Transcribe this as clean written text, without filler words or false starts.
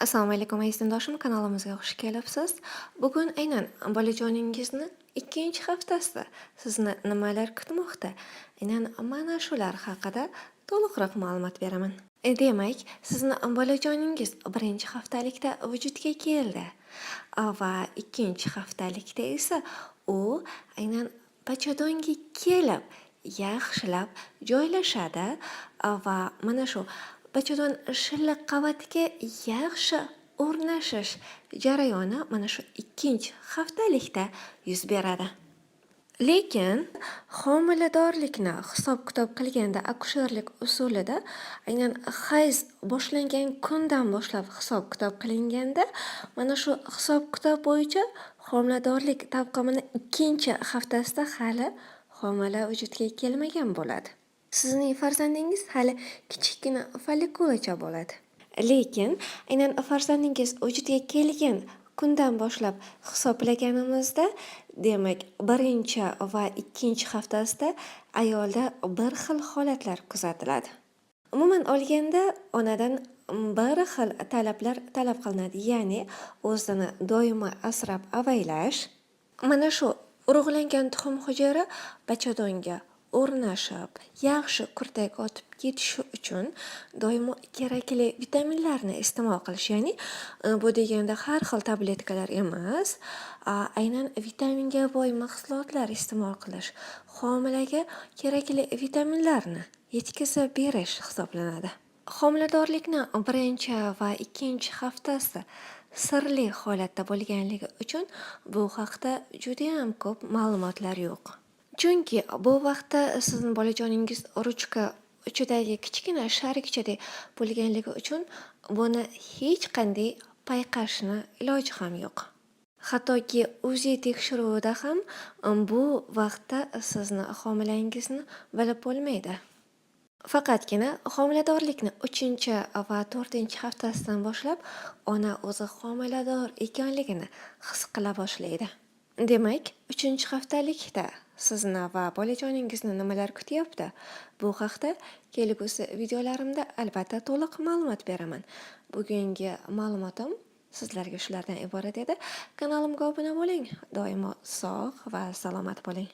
Assalomu alaykum aziz tengdoshim, kanalimizga xush kelibsiz. Bugun aynan bolajoningizni ikkinchi haftasida sizni nimalar kutmoqda? Aynan mana shular haqida to'liqroq ma'lumot beraman. Demak, sizni bolajoningiz birinchi haftalikda vujudga keldi va ikkinchi haftalikda esa u aynan bachadonga kelib yaxshilab joylashadi va mana shu bachadon shilliq qavatiga yaxshi o'rnashish jarayoni mana shu ikkinchi haftalikda yuz beradi. Lekin homiladorlikni hisob-kitob qilganda akusherlik usulida aynan hayz boshlangan kundan boshlab hisob-kitob qilinganda mana shu hisob-kitob bo'yicha homiladorlik tavqimini ikkinchi haftasida hali homila vujudga kelmagan bo'ladi. Sizning farzandingiz hali kichikgina follikulacha bo'ladi. Lekin aynan farzandingiz vujudga kelgan kundan boshlab hisoblaganimizda, demak, birinchi va ikkinchi haftasida ayolda bir xil holatlar kuzatiladi. Umuman olganda, onadan bir xil talablar talab qilinadi, ya'ni o'zini doimo asrab avaylash. Mana shu urug'langan tuxum hujayra bachadonga o'rnashib, yaxshi kurtak otib ketishi uchun doimo kerakli vitaminlarni iste'mol qilish, ya'ni bu deganda har xil tabletkalar emas, aynan vitaminga boy mahsulotlar iste'mol qilish homilaga kerakli vitaminlarni yetkazib berish hisoblanadi. Homiladorlikni birinchi va ikkinchi haftasi sirli holatda bo'lganligi uchun bu haqda juda ham ko'p ma'lumotlar yo'q. Chunki bu vaqtda sizning bolajoningiz ruchka uchidagi kichkina sharikchadek bo'lganligi uchun buni hech qanday payqashni iloji ham yo'q. Hattoki UZI tekshiruvida ham bu vaqtda sizni homilangizni bilib bo'lmaydi. Faqatgina homiladorlikni 3 va 4 haftasidan boshlab ona o'zi homilador ekanligini his qila boshlaydi. Demak, 3-haftalikda sizni va bolajoningizni nimalar kutyapti? Bu haqda kelgusi videolarimda albatta to'liq ma'lumot beraman. Bugungi ma'lumotim sizlarga shulardan iborat edi. Kanalimga obuna bo'ling. Doimo sog' va salomat bo'ling.